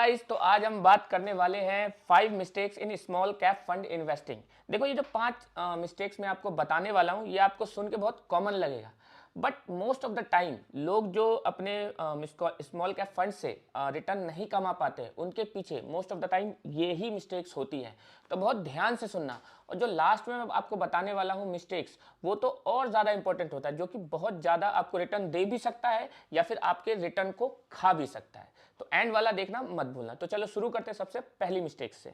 Guys, तो आज हम बात करने वाले हैं 5 mistakes in small cap fund investing. देखो, ये जो 5 मिस्टेक्स मैं आपको बताने वाला हूँ, ये आपको सुन के बहुत कॉमन लगेगा, but most of the time लोग जो अपने स्मॉल कैप फंड से रिटर्न नहीं कमा पाते, उनके पीछे मोस्ट ऑफ द टाइम ये ही मिस्टेक्स होती हैं। तो बहुत ध्यान से सुनना, और जो लास्ट में मैं आपको बताने वाला हूँ मिस्टेक्स, वो तो और ज़्यादा इंपॉर्टेंट होता है, जो कि बहुत ज़्यादा आपको रिटर्न दे भी सकता है या फिर आपके रिटर्न को खा भी सकता है। तो एंड वाला देखना मत भूलना। तो चलो शुरू करते हैं सबसे पहली मिस्टेक से।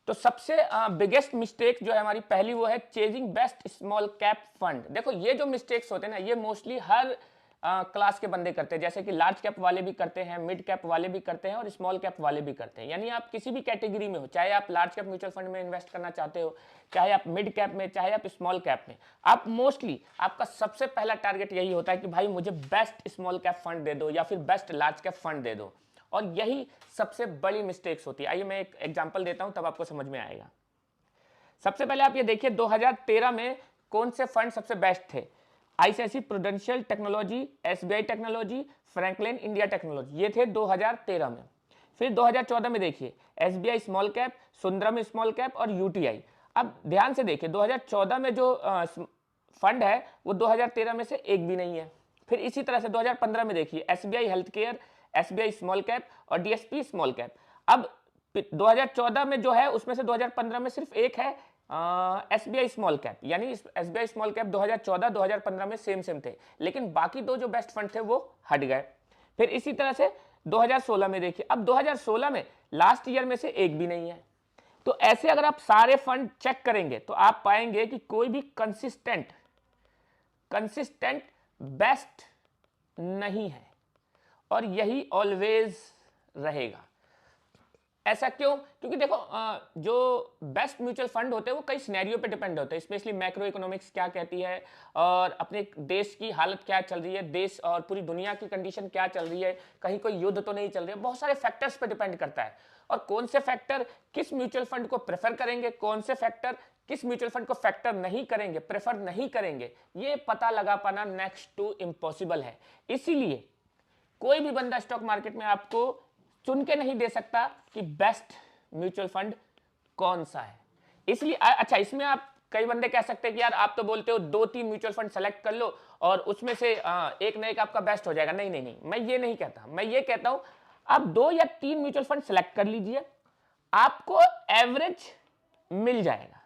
तो सबसे बिगेस्ट मिस्टेक जो है हमारी पहली, वो है chasing best small cap fund. देखो, ये जो मिस्टेक्स होते हैं ना, ये मोस्टली हर क्लास के बंदे करते हैं, जैसे कि लार्ज कैप वाले भी करते हैं, मिड कैप वाले भी करते हैं और स्मॉल कैप वाले भी करते हैं। यानी आप किसी भी कैटेगरी में हो, चाहे आप लार्ज कैप म्यूचुअल फंड में इन्वेस्ट करना चाहते हो, चाहे आप मिड कैप में, चाहे आप स्मॉल कैप में, आप मोस्टली आपका सबसे पहला टारगेट यही होता है कि भाई मुझे बेस्ट स्मॉल कैप फंड दे दो या फिर बेस्ट लार्ज कैप फंड दे दो। और यही सबसे बड़ी मिस्टेक्स होती है। आइए मैं एक एग्जांपल देता हूं, तब आपको समझ में आएगा। सबसे पहले आप ये देखिए, 2013 में कौन से फंड सबसे बेस्ट थे। ICICI prudential technology, SBI technology, Franklin India technology, ये थे 2013 में। फिर 2014 में देखिए, SBI small cap, Sundaram small cap और यूटीआई। अब ध्यान से देखिए, 2014 में जो फंड है वो 2013 में से एक भी नहीं है। फिर इसी तरह से 2015 में देखिए, SBI health care, SBI small cap और डीएसपी स्मॉल कैप। अब 2014 में जो है उसमें से 2015 में सिर्फ एक है एसबीआई स्मॉल कैप। यानी एसबीआई स्मॉल कैप 2014 2015 में सेम थे, लेकिन बाकी दो जो बेस्ट फंड थे वो हट गए। फिर इसी तरह से 2016 में देखिए, अब 2016 में लास्ट ईयर में से एक भी नहीं है। तो ऐसे अगर आप सारे फंड चेक करेंगे तो आप पाएंगे कि कोई भी कंसिस्टेंट बेस्ट नहीं है, और यही ऑलवेज रहेगा। ऐसा क्यों? क्योंकि देखो, जो बेस्ट म्यूचुअल फंड होते हैं वो कई सिनेरियो पे डिपेंड होते हैं, स्पेशली मैक्रो इकोनॉमिक्स क्या कहती है और अपने देश की हालत क्या चल रही है, देश और पूरी दुनिया की कंडीशन क्या चल रही है, कहीं कोई युद्ध तो नहीं चल रही है। बहुत सारे फैक्टर्स पे डिपेंड करता है, और कौन से फैक्टर किस म्यूचुअल फंड को प्रेफर करेंगे, कौन से फैक्टर किस म्यूचुअल फंड को फैक्टर नहीं करेंगे, प्रेफर नहीं करेंगे, ये पता लगा पाना नेक्स्ट टू इम्पॉसिबल है। इसीलिए कोई भी बंदा स्टॉक मार्केट में आपको चुन के नहीं दे सकता कि बेस्ट म्यूचुअल फंड कौन सा है। इसलिए अच्छा, इसमें आप कई बंदे कह सकते हैं कि यार आप तो बोलते हो 2-3 म्यूचुअल फंड सेलेक्ट कर लो और उसमें से एक ना एक आपका बेस्ट हो जाएगा। नहीं, मैं ये नहीं कहता। मैं ये कहता हूं आप 2 या 3 म्यूचुअल फंड सेलेक्ट कर लीजिए, आपको एवरेज मिल जाएगा।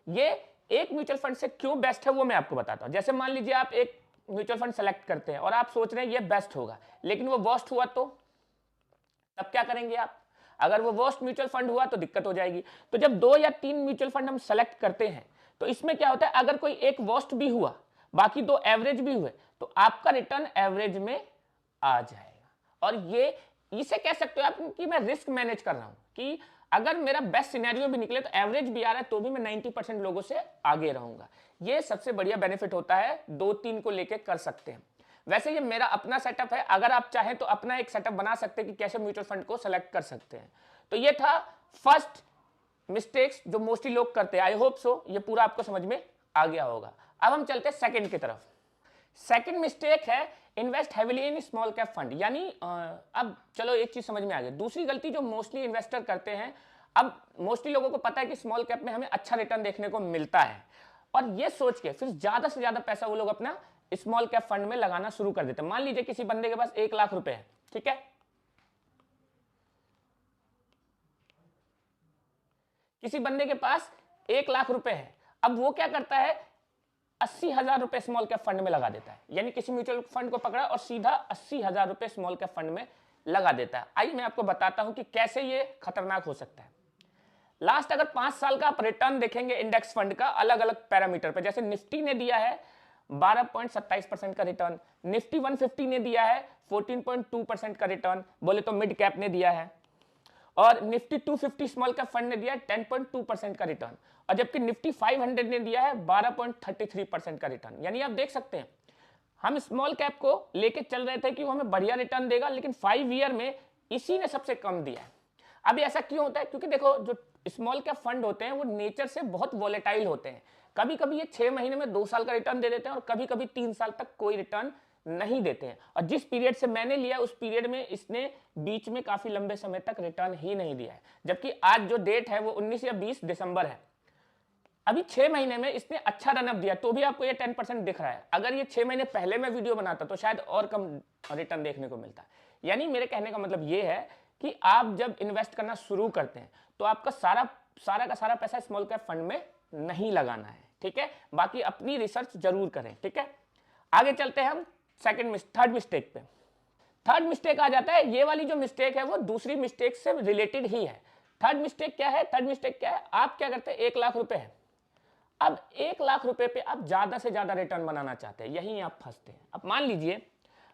ये एक म्यूचुअल फंड से क्यों बेस्ट है वो मैं आपको बताता हूं। जैसे मान लीजिए आप एक म्यूचुअल फंड सेलेक्ट करते हैं और आप सोच रहे हैं ये बेस्ट होगा, लेकिन वो वर्स्ट हुआ तो तब क्या करेंगे आप? अगर वो वर्स्ट म्यूचुअल फंड हुआ तो दिक्कत हो जाएगी। तो जब 2 या 3 म्यूचुअल फंड हम सेलेक्ट करते हैं तो इसमें क्या होता है, अगर कोई एक वर्स्ट भी हुआ, बाकी 2 एवरेज भी हुए, तो आपका रिटर्न एवरेज में आ जाएगा। और ये इसे कह सकते हो आप कि मैं रिस्क मैनेज कर रहा हूं, कि अगर मेरा बेस्ट सिनेरियो भी निकले तो एवरेज भी आ रहा है तो भी मैं 90% लोगों से आगे रहूंगा। ये सबसे बढ़िया बेनिफिट होता है, 2-3 को लेके कर सकते हैं। वैसे ये मेरा अपना सेटअप है, अगर आप चाहें तो अपना एक सेटअप बना सकते हैं कि कैसे म्यूचुअल फंड को सेलेक्ट कर सकते हैं। तो ये था फर्स्ट मिस्टेक्स जो मोस्टली लोग करते हैं। आई होप सो ये पूरा आपको समझ में आ गया होगा। अब हम चलते हैं सेकंड की तरफ। सेकंड मिस्टेक है invest heavily in small cap fund. यानी अब चलो एक चीज समझ में आ गई। दूसरी गलती जो मोस्टली इन्वेस्टर करते हैं, अब मोस्टली लोगों को पता है कि स्मॉल कैप में हमें अच्छा रिटर्न देखने को मिलता है, और ये सोच के फिर ज्यादा से ज्यादा पैसा वो लोग अपना स्मॉल कैप फंड में लगाना शुरू कर देते हैं। मान लीजिए किसी बंदे के पास 1 लाख रुपए है, ठीक है, किसी बंदे के पास 1 लाख रुपए है। अब वो क्या करता है, 80,000 रुपए स्मॉल कैप फंड में लगा देता है। यानी किसी म्यूचुअल फंड को पकड़ा और सीधा 80,000 रुपए स्मॉल कैप फंड में लगा देता है। आइए मैं आपको बताता हूं कि कैसे ये खतरनाक हो सकता है। लास्ट अगर 5 साल का आप रिटर्न देखेंगे इंडेक्स फंड का अलग अलग पैरामीटर पे, जैसे निफ्टी ने दिया है 12.27% का रिटर्न, निफ्टी 150 ने दिया है 14.2% का रिटर्न, बोले तो मिड कैप ने दिया है, और निफ्टी 250 स्मॉल कैप फंड ने दिया है 10.2% का रिटर्न, और जबकि निफ्टी 500 ने दिया है 12.33% का रिटर्न। यानी आप देख सकते हैं हम स्मॉल कैप को लेके चल रहे थे कि वो हमें बढ़िया रिटर्न देगा, लेकिन 5 ईयर में इसी ने सबसे कम दिया है। अब ऐसा क्यों होता है? क्योंकि देखो, जो स्मॉल कैप फंड होते हैं वो नेचर से बहुत वॉलेटाइल होते हैं। कभी कभी ये 6 महीने में 2 साल का रिटर्न दे देते हैं और कभी कभी 3 साल तक कोई रिटर्न नहीं देते हैं। और जिस पीरियड से मैंने लिया उस पीरियड में इसने बीच में काफी लंबे समय तक रिटर्न ही नहीं दिया है, जबकि आज जो डेट है वो 19 या 20 दिसंबर है। अभी 6 महीने में इसने अच्छा रनअप दिया, तो भी आपको ये 10% दिख रहा है। अगर ये 6 महीने पहले मैं वीडियो बनाता तो शायद और कम रिटर्न देखने को मिलता। यानी मेरे कहने का मतलब ये है कि आप जब इन्वेस्ट करना शुरू करते हैं तो आपका सारा का सारा पैसा स्मॉल कैप फंड में नहीं लगाना है, ठीक है। बाकी अपनी रिसर्च जरूर करें, ठीक है। आगे चलते हैं हम थर्ड मिस्टेक पे। थर्ड मिस्टेक आ जाता है, ये वाली जो मिस्टेक है वो दूसरी मिस्टेक से रिलेटेड ही है। थर्ड मिस्टेक क्या है? आप क्या करते हैं, 1 लाख रुपए है, अब 1 लाख रुपए पे आप ज्यादा से ज्यादा रिटर्न बनाना चाहते हैं, यहीं आप फंसते हैं। अब मान लीजिए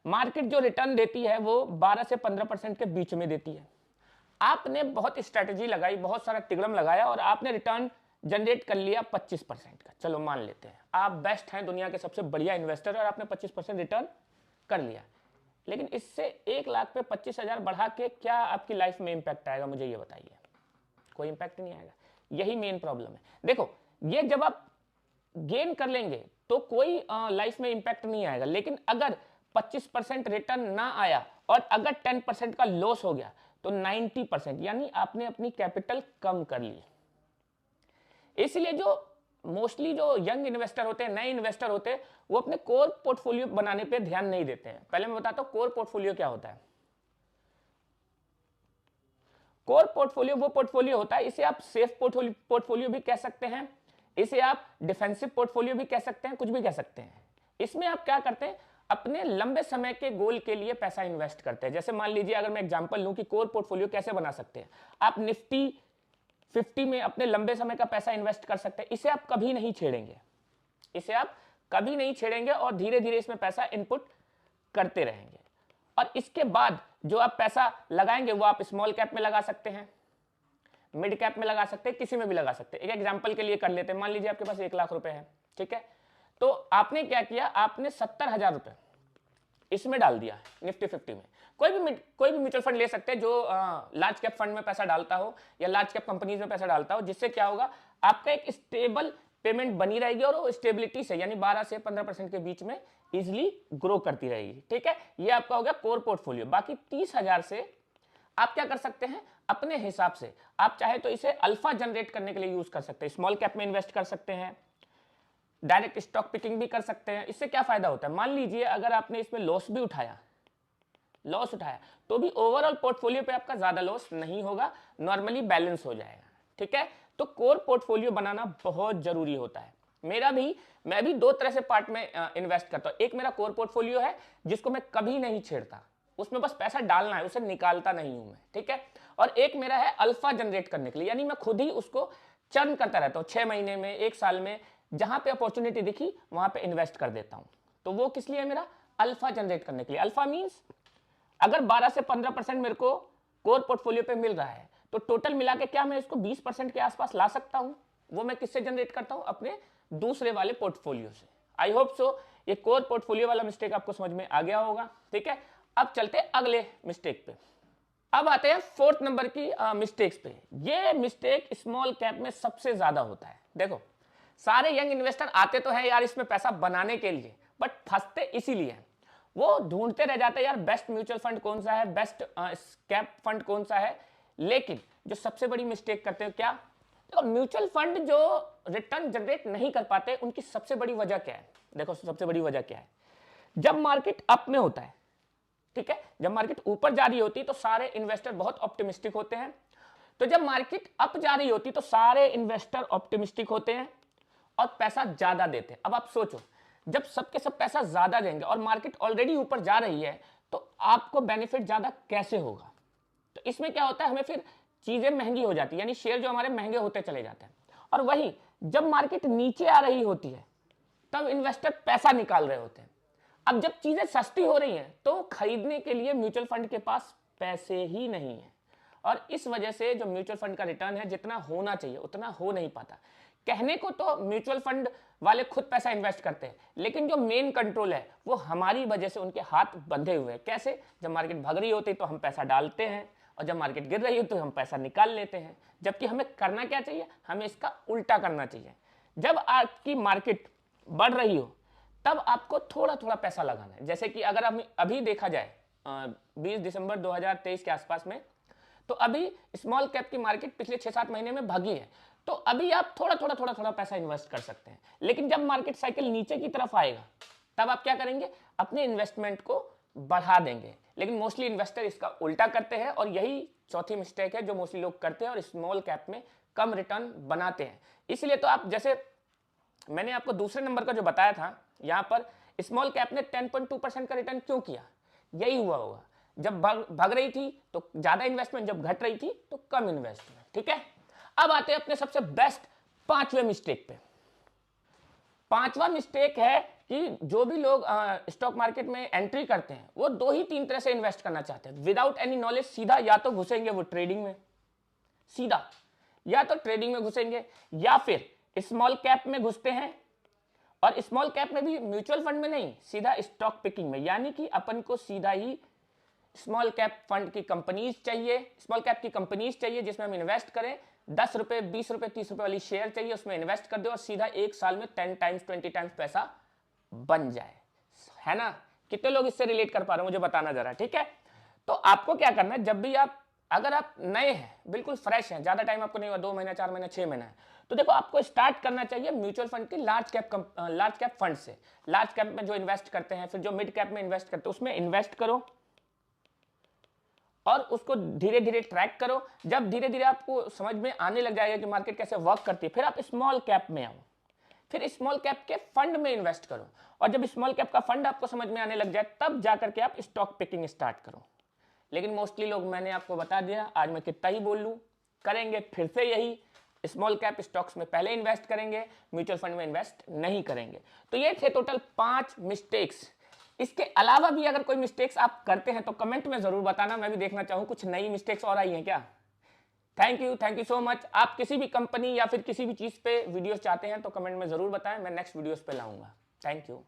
मार्केट जो रिटर्न देती है वो 12 से 15% के बीच में देती है। आपने बहुत स्ट्रेटेजी लगाई, बहुत सारा तिगड़म लगाया और आपने रिटर्न जनरेट कर लिया 25% का। चलो मान लेते हैं आप बेस्ट हैं, दुनिया के सबसे बढ़िया इन्वेस्टर, और आपने 25% रिटर्न कर लिया। लेकिन इससे 1 लाख पे 25,000 बढ़ा के क्या आपकी लाइफ में इंपैक्ट आएगा, मुझे ये बताइए। कोई इंपैक्ट नहीं आएगा। यही मेन प्रॉब्लम है। देखो, ये जब आप गेन कर लेंगे तो कोई लाइफ में इंपैक्ट नहीं आएगा, लेकिन अगर 25% रिटर्न ना आया और अगर 10% का लॉस हो गया तो 90%, यानी आपने अपनी कैपिटल कम कर ली। इसलिए जो मोस्टली जो यंग इन्वेस्टर होते हैं, नए इन्वेस्टर होते हैं, वो अपने कोर पोर्टफोलियो बनाने पे ध्यान नहीं देते हैं। पहले मैं बताता हूं कोर पोर्टफोलियो क्या होता है। कोर पोर्टफोलियो वो पोर्टफोलियो होता है, इसे आप सेफ पोर्टफोलियो भी कह सकते हैं, इसे आप डिफेंसिव पोर्टफोलियो भी कह सकते हैं, कुछ भी कह सकते हैं। इसमें आप क्या करते हैं, अपने लंबे समय के गोल के लिए पैसा इन्वेस्ट करते हैं। जैसे मान लीजिए अगर मैं एग्जांपल लूं कि कोर पोर्टफोलियो कैसे बना सकते हैं, आप निफ्टी 50 में अपने लंबे समय का पैसा इन्वेस्ट कर सकते हैं। इसे आप कभी नहीं छेड़ेंगे, इसे आप कभी नहीं छेड़ेंगे और धीरे धीरे इसमें पैसा इनपुट करते रहेंगे। और इसके बाद जो आप पैसा लगाएंगे वो आप स्मॉल कैप में लगा सकते हैं, मिड कैप में लगा सकते हैं, किसी में भी लगा सकते हैं। एक एग्जांपल के लिए कर लेते हैं, मान लीजिए आपके पास 1 लाख रुपए है, ठीक है। तो आपने क्या किया, आपने 70,000 रुपए इसमें डाल दिया निफ्टी 50 में। कोई भी म्यूचुअल फंड ले सकते हैं जो लार्ज कैप फंड में पैसा डालता हो या लार्ज कैप कंपनीज में पैसा डालता हो, जिससे क्या होगा, आपका एक स्टेबल पेमेंट बनी रहेगी और वो स्टेबिलिटी से यानी 12 से 15% के बीच में इजिली ग्रो करती रहेगी, ठीक है। ये आपका हो गया कोर पोर्टफोलियो। बाकी 30,000 से आप क्या कर सकते हैं, अपने हिसाब से आप चाहे तो इसे अल्फा जनरेट करने के लिए यूज कर सकते हैं। स्मॉल कैप में इन्वेस्ट कर सकते हैं, डायरेक्ट स्टॉक पिकिंग भी कर सकते हैं। इससे क्या फायदा होता है, मान लीजिए अगर आपने इसमें लॉस उठाया तो भी ओवरऑल पोर्टफोलियो पे आपका ज्यादा लॉस नहीं होगा, नॉर्मली बैलेंस हो जाएगा, ठीक है। तो कोर पोर्टफोलियो बनाना बहुत जरूरी होता है। मैं भी 2 तरह से पार्ट में इन्वेस्ट करता हूं। एक मेरा कोर पोर्टफोलियो है जिसको मैं कभी नहीं छेड़ता, उसमें बस पैसा डालना है, उसे निकालता नहीं हूं मैं, ठीक है। और एक मेरा है अल्फा जनरेट करने के लिए, यानी मैं खुद ही उसको चर्न करता रहता हूं, 6 महीने में, 1 साल में, जहां पे अपॉर्चुनिटी दिखी वहां पे इन्वेस्ट कर देता हूं। तो वो किस लिए है, मेरा अल्फा जनरेट करने के लिए। अल्फा मींस अगर 12 से 15% मेरे को कोर पोर्टफोलियो पे मिल रहा है तो टोटल मिला के क्या मैं इसको 20% के आसपास ला सकता हूं। वो मैं किससे जनरेट करता हूं, अपने दूसरे वाले पोर्टफोलियो से। आई होप सो ये कोर पोर्टफोलियो वाला मिस्टेक आपको समझ में आ गया होगा, ठीक है। अब चलते हैं अगले मिस्टेक पे। अब आते हैं 4th नंबर की मिस्टेक्स पे। ये मिस्टेक स्मॉल कैप में सबसे ज्यादा होता है। देखो, सारे यंग इन्वेस्टर आते तो हैं यार इसमें पैसा बनाने के लिए, बट फंसते इसीलिए, वो ढूंढते रह जाते हैं यार बेस्ट म्यूचुअल फंड कौन सा है, बेस्ट कैप फंड कौन सा है। लेकिन जो सबसे बड़ी मिस्टेक करते हैं क्या, देखो म्यूचुअल फंड जो रिटर्न जनरेट नहीं कर पाते उनकी सबसे बड़ी वजह क्या है। देखो सबसे बड़ी वजह क्या है, जब मार्केट अप में होता है, ठीक है, जब मार्केट ऊपर जा रही होती है तो सारे इन्वेस्टर बहुत ऑप्टिमिस्टिक होते हैं। तो जब मार्केट अप जा रही होती तो सारे इन्वेस्टर ऑप्टिमिस्टिक होते हैं और पैसा ज्यादा देते हैं। अब आप सोचो, जब सबके सब पैसा ज्यादा देंगे और मार्केट ऑलरेडी ऊपर जा रही है तो आपको बेनिफिट ज्यादा कैसे होगा। तो इसमें क्या होता है, हमें फिर चीजें महंगी हो जाती है, यानी शेयर जो हमारे महंगे होते चले जाते हैं। और वही जब मार्केट नीचे आ रही होती है तब इन्वेस्टर पैसा निकाल रहे होते हैं। अब जब चीजें सस्ती हो रही हैं तो खरीदने के लिए म्यूचुअल फंड के पास पैसे ही नहीं है, और इस वजह से जो म्यूचुअल फंड का रिटर्न है जितना होना चाहिए उतना हो नहीं पाता। कहने को तो म्यूचुअल फंड वाले खुद पैसा इन्वेस्ट करते हैं, लेकिन जो मेन कंट्रोल है वो हमारी वजह से उनके हाथ बंधे हुए हैं। कैसे, जब मार्केट भाग रही होती है तो हम पैसा डालते हैं और जब मार्केट गिर रही हो तो हम पैसा निकाल लेते हैं। जबकि हमें करना क्या चाहिए, हमें इसका उल्टा करना चाहिए। जब आपकी मार्केट बढ़ रही हो तब आपको थोड़ा थोड़ा पैसा लगाना है। जैसे कि अगर अभी देखा जाए 20 दिसंबर 2023 के आसपास में, तो अभी स्मॉल कैप की मार्केट पिछले 6-7 महीने में भागी है, तो अभी आप थोड़ा पैसा इन्वेस्ट कर सकते हैं। लेकिन जब मार्केट साइकिल नीचे की तरफ आएगा तब आप क्या करेंगे, अपने इन्वेस्टमेंट को बढ़ा देंगे। लेकिन मोस्टली इन्वेस्टर इसका उल्टा करते हैं और यही चौथी मिस्टेक है जो मोस्टली लोग करते हैं और स्मॉल कैप में कम रिटर्न बनाते हैं। इसलिए तो आप, जैसे मैंने आपको दूसरे नंबर का जो बताया था, यहां पर स्मॉल कैप ने 10.2% का रिटर्न क्यों किया, यही हुआ होगा, जब भाग रही थी तो ज्यादा इन्वेस्टमेंट, जब घट रही थी तो कम इन्वेस्टमेंट। ठीक है, अब आते हैं अपने सबसे बेस्ट 5वें मिस्टेक पे। 5वां मिस्टेक है कि जो भी लोग स्टॉक मार्केट में एंट्री करते हैं वो 2 ही 3 तरह से इन्वेस्ट करना चाहते हैं विदाउट एनी नॉलेज। सीधा या तो घुसेंगे वो ट्रेडिंग में, सीधा या तो ट्रेडिंग में घुसेंगे, या फिर स्मॉल कैप में घुसते हैं, और स्मॉल कैप में भी म्यूचुअल फंड में नहीं, सीधा स्टॉक पिकिंग में, यानी कि अपन को सीधा ही स्मॉल कैप फंड की कंपनीज चाहिए, स्मॉल कैप की कंपनीज चाहिए जिसमें हम इन्वेस्ट करें। 10 रुपए, 20 रुपए, 30 रुपए वाली शेयर चाहिए, उसमें इन्वेस्ट कर दो और सीधा 1 साल में 10 टाइम्स 20 टाइम्स पैसा बन जाए, है ना। कितने लोग इससे रिलेट कर पा रहे हो मुझे बताना जरा, ठीक है। तो आपको क्या करना है, जब भी आप, अगर आप नए हैं, बिल्कुल फ्रेश हैं, ज्यादा टाइम आपको नहीं हुआ, 2 महीना, 4 महीना, 6 महीना है, तो देखो आपको स्टार्ट करना चाहिए म्यूचुअल फंड की लार्ज कैप फंड से। लार्ज कैप में जो इन्वेस्ट करते हैं, फिर जो मिड कैप में इन्वेस्ट करते हैं, उसमें इन्वेस्ट करो और उसको धीरे धीरे ट्रैक करो। जब धीरे धीरे आपको समझ में आने लग जाएगा कि मार्केट कैसे वर्क करती है, फिर आप स्मॉल कैप में आओ, फिर स्मॉल कैप के फंड में इन्वेस्ट करो, और जब स्मॉल कैप का फंड आपको समझ में आने लग जाए तब जाकर के आप स्टॉक पिकिंग स्टार्ट करो। लेकिन मोस्टली लोग, मैंने आपको बता दिया, आज मैं कितना ही बोल लूं, करेंगे फिर से यही, स्मॉल कैप स्टॉक्स में पहले इन्वेस्ट करेंगे, म्यूचुअल फंड में इन्वेस्ट नहीं करेंगे। तो ये थे टोटल 5 मिस्टेक्स। इसके अलावा भी अगर कोई मिस्टेक्स आप करते हैं तो कमेंट में जरूर बताना, मैं भी देखना चाहूँ कुछ नई मिस्टेक्स और आई हैं क्या। Thank you so much. आप किसी भी कंपनी या फिर किसी भी चीज पे वीडियोस चाहते हैं तो कमेंट में जरूर बताएं, मैं नेक्स्ट वीडियोस पे लाऊंगा। Thank you.